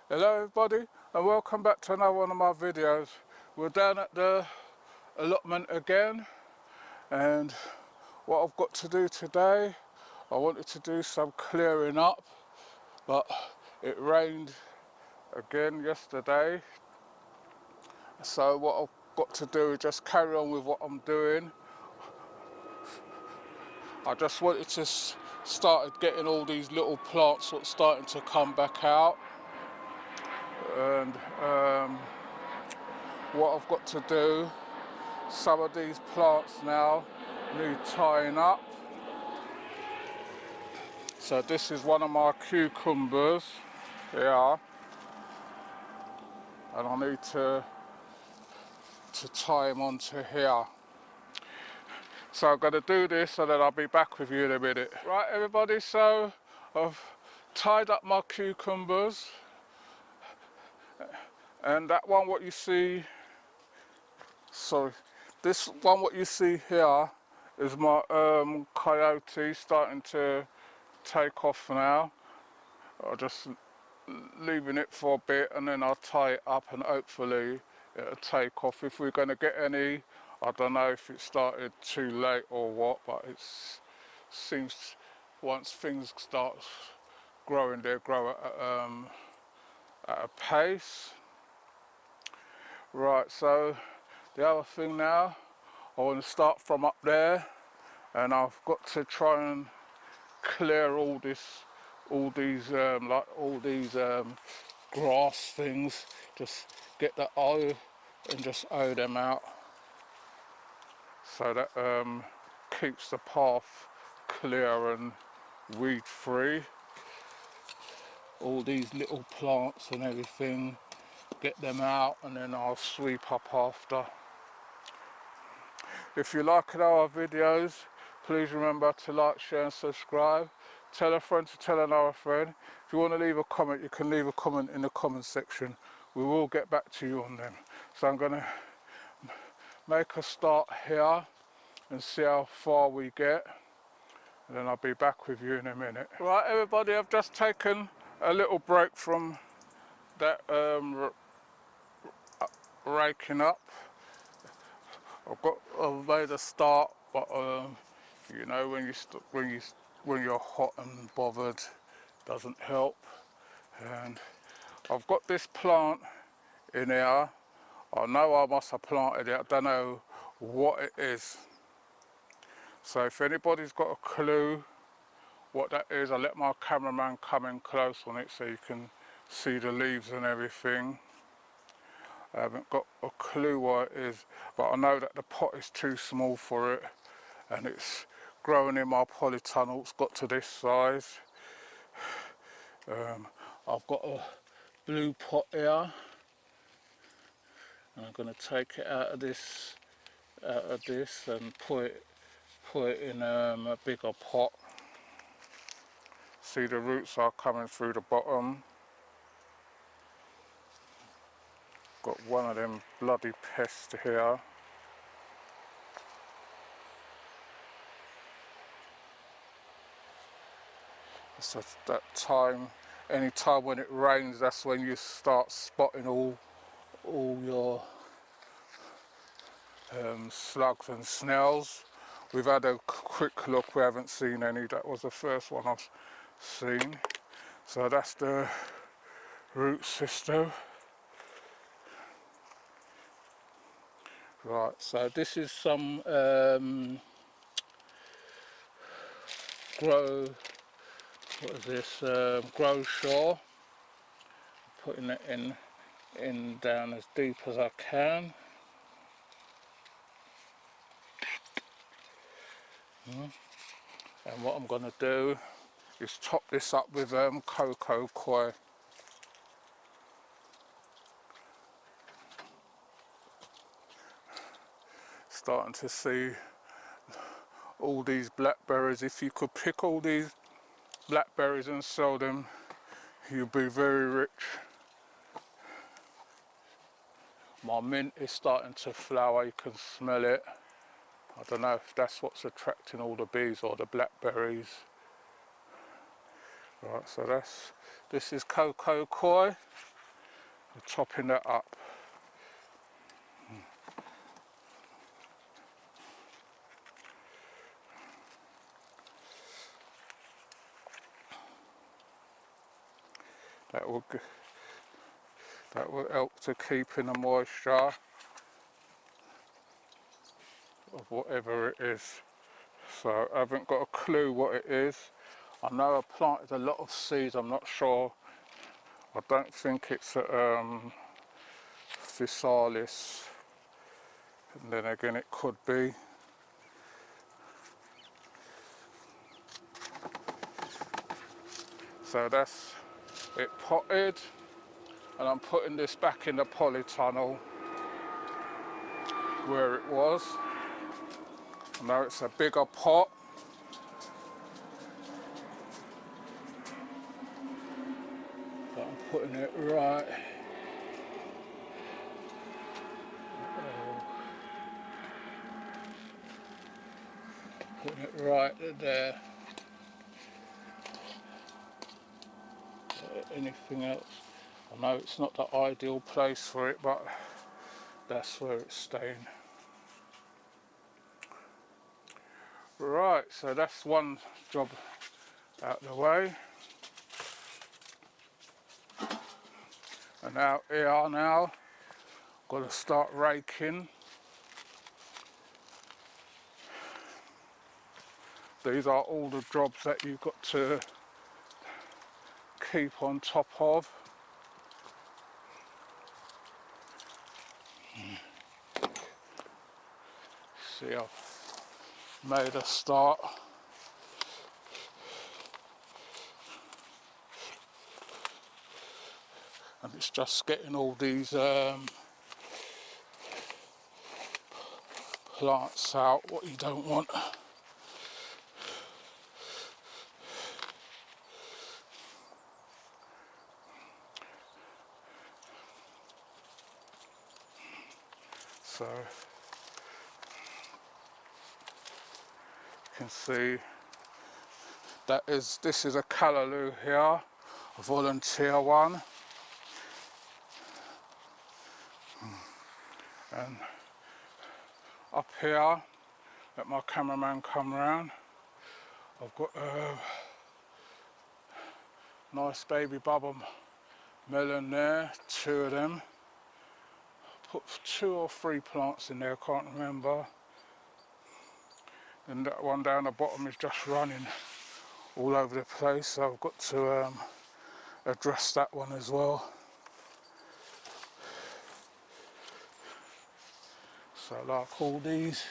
Hello everybody and welcome back to another one of my videos. We're down at the allotment again, and what I've got to do today, I wanted to do some clearing up, but it rained again yesterday, so what I've got to do is just carry on with what I'm doing. I just wanted to start getting all these little plants sort of starting to come back out, and what I've got to do, some of these plants now need tying up. So this is one of my cucumbers here, and I need to tie them onto here. So I'm going to do this and then I'll be back with you in a minute. Right everybody, so I've tied up my cucumbers, and that one what you see, sorry, this one what you see here is my coyote starting to take off now. I'm just leaving it for a bit and then I'll tie it up and hopefully it'll take off. If we're going to get any, I don't know if it started too late or what, but it seems once things start growing, they grow at a pace. Right, so the other thing now, I want to start from up there, and I've got to try and clear all these grass things, just get the hoe and just hoe them out, so that keeps the path clear and weed free. All these little plants and everything, get them out and then I'll sweep up after. If you like our videos, please remember to like, share and subscribe. Tell a friend to tell another friend. If you want to leave a comment, you can leave a comment in the comment section. We will get back to you on them. So I'm going to make a start here and see how far we get, and then I'll be back with you in a minute. Right everybody, I've just taken a little break from that raking up. I've made a start, but you know, when you're hot and bothered, doesn't help. And I've got this plant in here. I know I must have planted it. I don't know what it is. So if anybody's got a clue what that is, I'll let my cameraman come in close on it so you can see the leaves and everything. I haven't got a clue what it is, but I know that the pot is too small for it, and it's growing in my polytunnel. It's got to this size. I've got a blue pot here, and I'm going to take it out of this and put it in a bigger pot. See, the roots are coming through the bottom. Got one of them bloody pests here. It's that time, any time when it rains, that's when you start spotting all your slugs and snails. We've had a quick look, we haven't seen any. That was the first one I've seen. So that's the root system. Right, so this is some grow shaw. Putting it in down as deep as I can. And what I'm going to do is top this up with cocoa coir. Starting to see all these blackberries. If you could pick all these blackberries and sell them, you'd be very rich. My mint is starting to flower, you can smell it. I don't know if that's what's attracting all the bees or the blackberries. Right, so this is cocoa coir. topping that up. That will help to keep in the moisture of whatever it is. So I haven't got a clue what it is. I know I planted a lot of seeds, I'm not sure. I don't think it's physalis, and then again it could be. So that's it potted, and I'm putting this back in the polytunnel where it was. I know it's a bigger pot. But I'm putting it right. Putting it right there. Anything else? I know it's not the ideal place for it, but that's where it's staying. Right, so that's one job out of the way. And now here now, got to start raking. These are all the jobs that you've got to keep on top of. See, I've made a start. And it's just getting all these plants out, what you don't want. So you can see that this is a callaloo here, a volunteer one. And up here, let my cameraman come round, I've got a nice baby bubble melon there, 2 of them. Put 2 or 3 plants in there, I can't remember. And that one down the bottom is just running all over the place, so I've got to address that one as well. So like all these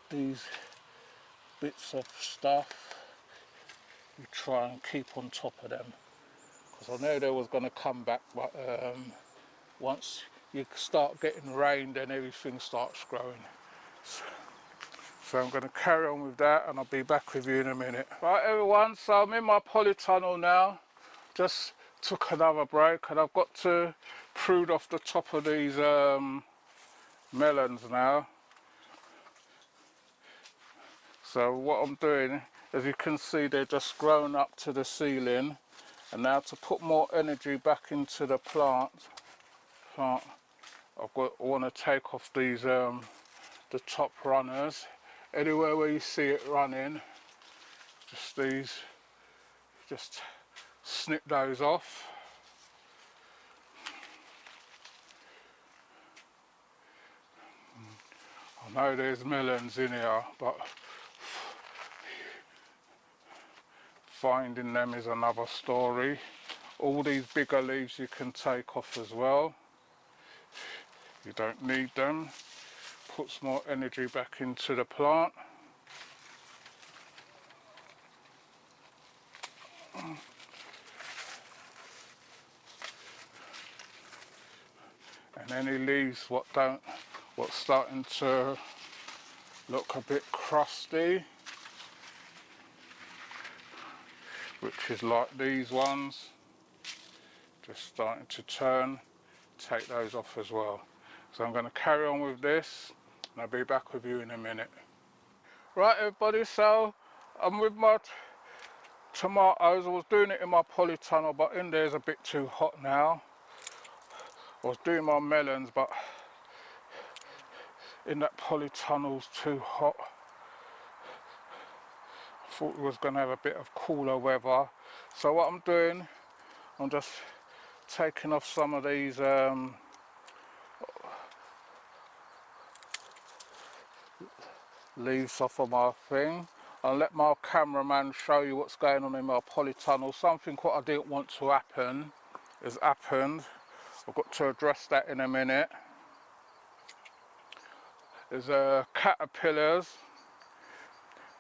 bits of stuff, you try and keep on top of them, because I know they was going to come back, but once you start getting rain, then everything starts growing. So I'm going to carry on with that, and I'll be back with you in a minute. Right everyone, so I'm in my polytunnel now. Just took another break, and I've got to prune off the top of these melons now. So what I'm doing, as you can see, they're just growing up to the ceiling. And now to put more energy back into the plant, I want to take off these the top runners. Anywhere where you see it running, just snip those off. I know there's melons in here, but finding them is another story. All these bigger leaves you can take off as well. You don't need them. Puts more energy back into the plant. And any leaves what's starting to look a bit crusty, which is like these ones, just starting to turn, take those off as well. So I'm going to carry on with this, and I'll be back with you in a minute. Right everybody, so I'm with my tomatoes. I was doing it in my polytunnel, but in there is a bit too hot now. I was doing my melons, but in that polytunnel's too hot. I thought we was going to have a bit of cooler weather. So what I'm doing, I'm just taking off some of these leaves off of my thing. I'll let my cameraman show you what's going on in my polytunnel. Something what I didn't want to happen has happened. I've got to address that in a minute. There's caterpillars,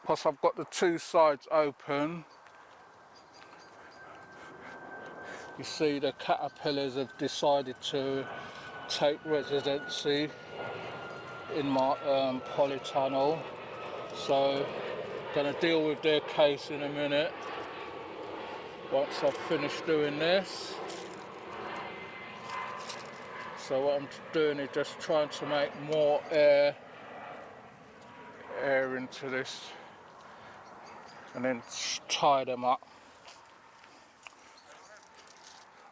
plus I've got the two sides open. You see the caterpillars have decided to take residency in my polytunnel. So I'm going to deal with their case in a minute once I've finished doing this. So what I'm doing is just trying to make more air into this and then tie them up.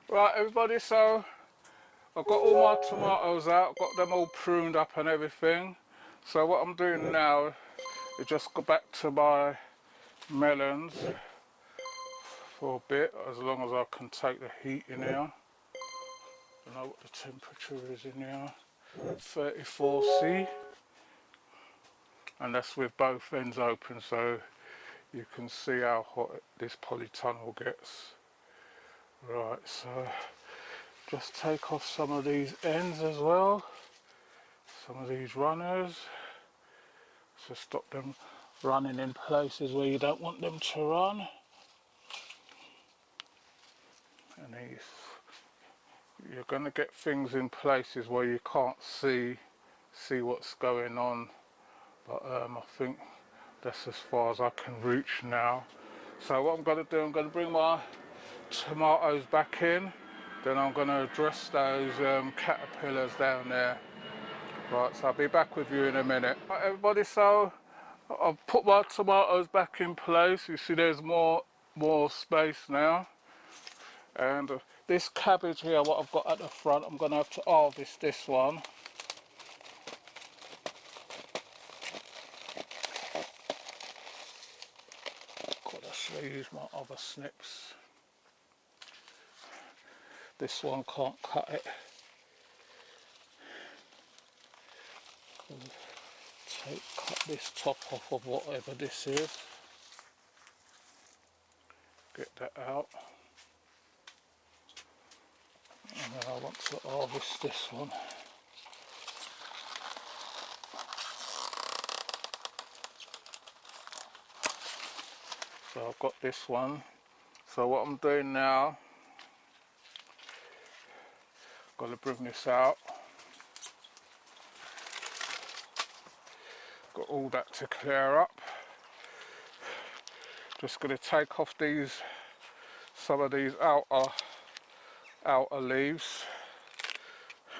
Right everybody, so I've got all my tomatoes out, got them all pruned up and everything. So what I'm doing now is just go back to my melons for a bit, as long as I can take the heat in here. I don't know what the temperature is in here, 34°C. And that's with both ends open, so you can see how hot this polytunnel gets. Right, so just take off some of these ends as well, some of these runners, so stop them running in places where you don't want them to run. And these, you're going to get things in places where you can't see what's going on, but I think that's as far as I can reach now. So what I'm going to do, I'm going to bring my tomatoes back in, then I'm going to address those caterpillars down there. Right, so I'll be back with you in a minute. Right everybody, so I've put my tomatoes back in place. You see there's more space now. And this cabbage here, what I've got at the front, I'm going to have to harvest this one. Got to use my other snips. This one can't cut it. Cut this top off of whatever this is. Get that out. And then I want to harvest this one. So I've got this one. So what I'm doing now, got to bring this out. Got all that to clear up. Just going to take off some of these outer leaves.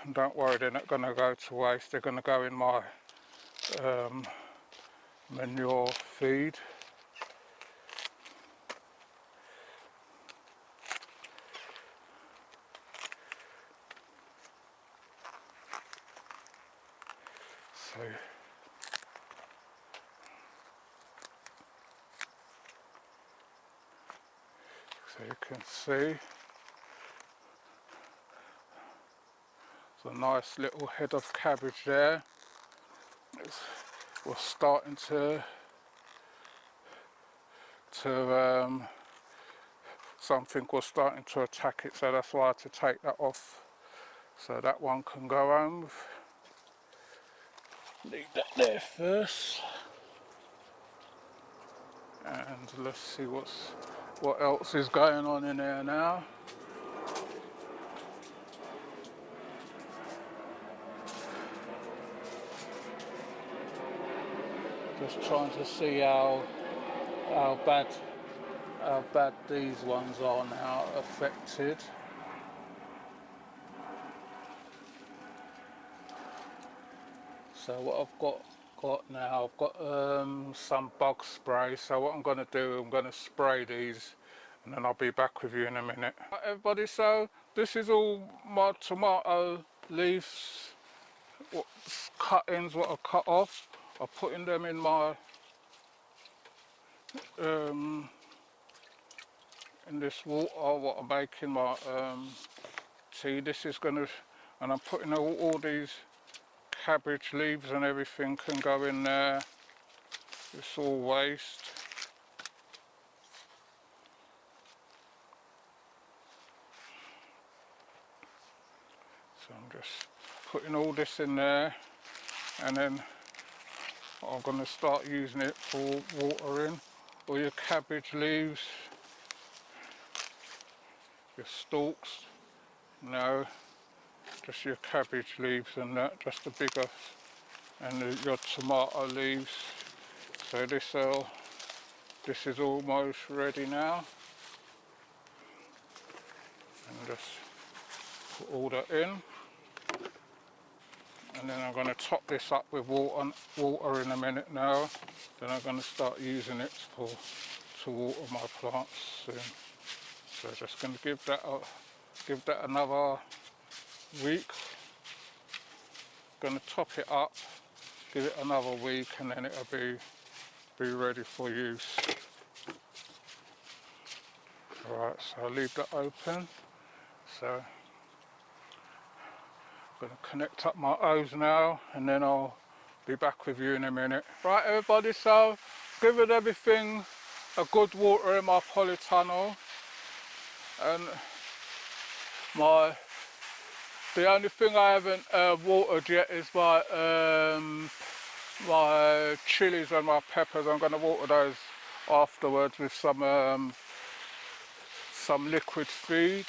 And don't worry, they're not going to go to waste. They're going to go in my manure feed. So you can see there's a nice little head of cabbage there. We're starting to something was starting to attack it, so that's why I had to take that off, so that one can go home. Leave that there first, and let's see what else is going on in there now. Just trying to see how bad these ones are now affected. So what I've got now, I've got some bug spray. So what I'm going to do, I'm going to spray these, and then I'll be back with you in a minute. Right, everybody, so This is all my tomato leaves, cuttings what I cut off. I'm putting them in my in this water what I'm making my tea. This is gonna, and I'm putting all these cabbage leaves and everything can go in there. It's all waste. So I'm just putting all this in there, and then I'm going to start using it for watering. All your cabbage leaves, your stalks, no, just your cabbage leaves and that, just the bigger, and your tomato leaves. So this is almost ready now, and just put all that in, and then I'm going to top this up with water in a minute now. Then I'm going to start using it to water my plants soon. So just going to give that another week. Going to top it up, give it another week, and then it'll be ready for use. Right, so I'll leave that open. So I'm going to connect up my hose now, and then I'll be back with you in a minute. Right everybody, so given everything a good water in my polytunnel, and the only thing I haven't watered yet is my chilies and my peppers. I'm going to water those afterwards with some liquid feed.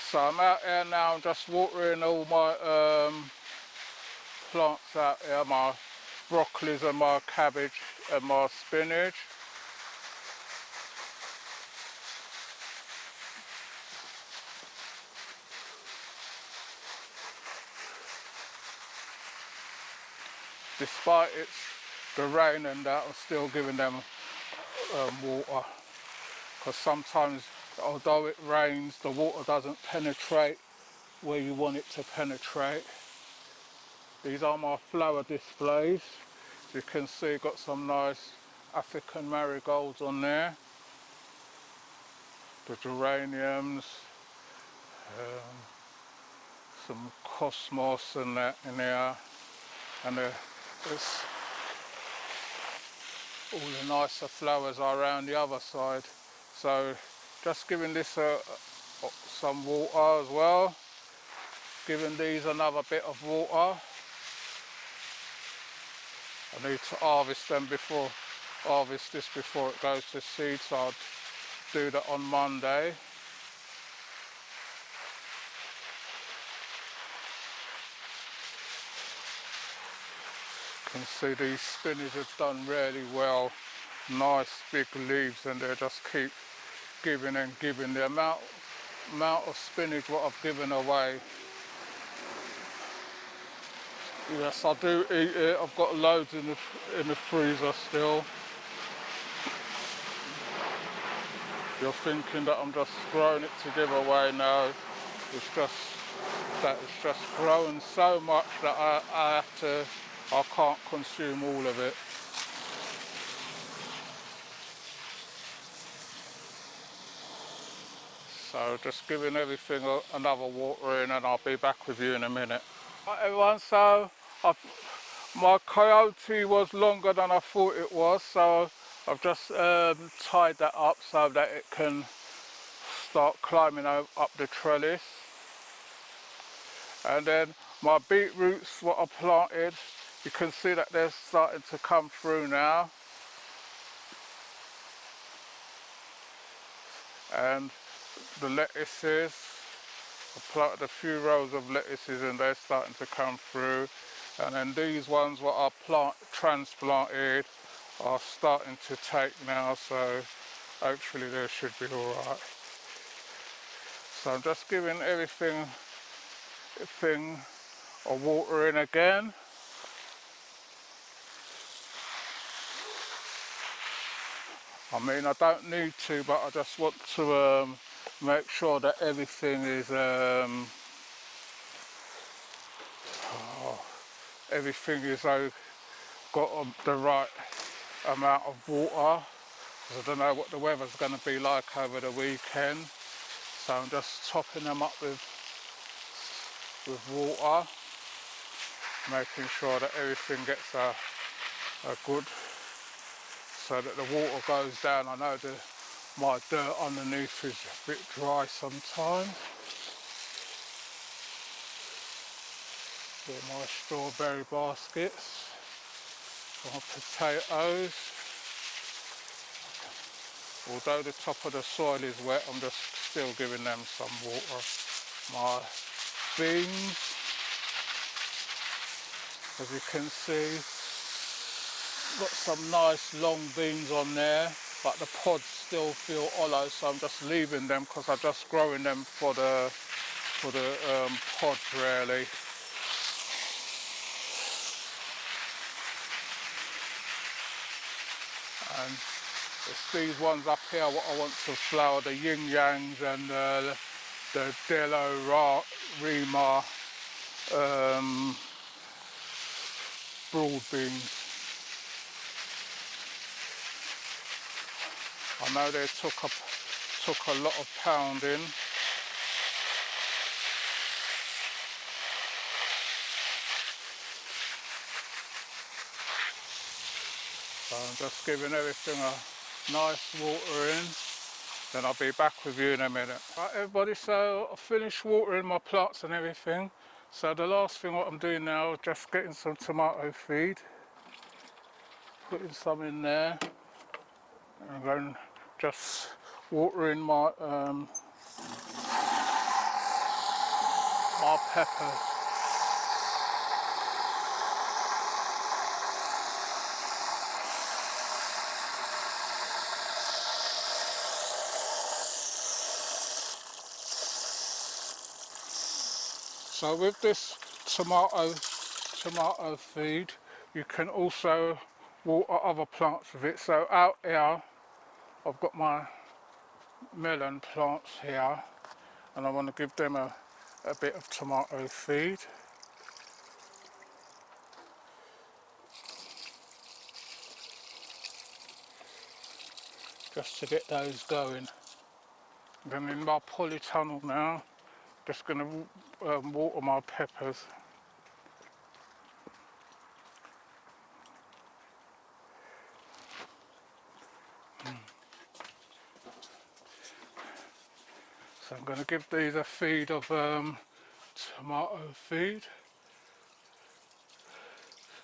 So I'm out here now, just watering all my plants out here, my broccolis and my cabbage and my spinach. Despite the rain and that, I'm still giving them water, because sometimes, although it rains, the water doesn't penetrate where you want it to penetrate. These are my flower displays. You can see got some nice African marigolds on there, the geraniums, some cosmos and that in there, and there's all the nicer flowers are around the other side. So just giving this some water as well, giving these another bit of water. I need to harvest this before it goes to seed, so I'll do that on Monday. You can see these spinach have done really well, nice big leaves, and they just keep giving and giving. The amount of spinach what I've given away, yes I do eat it. I've got loads in the freezer still. You're thinking that I'm just growing it to give away. No, it's just that it's just grown so much that I can't consume all of it. So just giving everything another watering, and I'll be back with you in a minute. Right everyone, so my coyote was longer than I thought it was, so I've just tied that up so that it can start climbing up the trellis. And then my beetroots, what I planted, you can see that they're starting to come through now. And the lettuces, I planted a few rows of lettuces and they're starting to come through. And then these ones what I transplanted are starting to take now, so hopefully they should be alright. So I'm just giving everything a watering again. I mean, I don't need to, but I just want to make sure that everything is got the right amount of water. 'Cause I don't know what the weather's going to be like over the weekend, so I'm just topping them up with water, making sure that everything gets a good, so that the water goes down. I know my dirt underneath is a bit dry sometimes. Here my strawberry baskets, my potatoes. Although the top of the soil is wet, I'm just still giving them some water. My beans, as you can see, got some nice long beans on there, but the pods still feel hollow, so I'm just leaving them because I'm just growing them for the pods really. And it's these ones up here what I want to flower, the yin yangs and the D.W.W broad beans. I know they took a lot of pounding. So I'm just giving everything a nice water in. Then I'll be back with you in a minute. Right everybody, so I finished watering my plants and everything. So the last thing what I'm doing now is just getting some tomato feed. Putting some in there. And then just watering my peppers. So with this tomato feed, you can also water other plants with it. So out here, I've got my melon plants here, and I want to give them a bit of tomato feed. Just to get those going. Then in my polytunnel now, just going to water my peppers. So I'm going to give these a feed of tomato feed.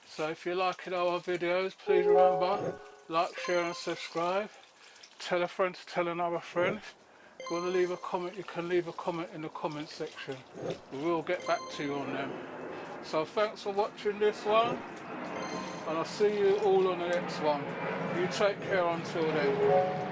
So if you're liking our videos, please remember, like, share and subscribe. Tell a friend to tell another friend. If you want to leave a comment, you can leave a comment in the comment section. We will get back to you on them. So thanks for watching this one, and I'll see you all on the next one. You take care until then.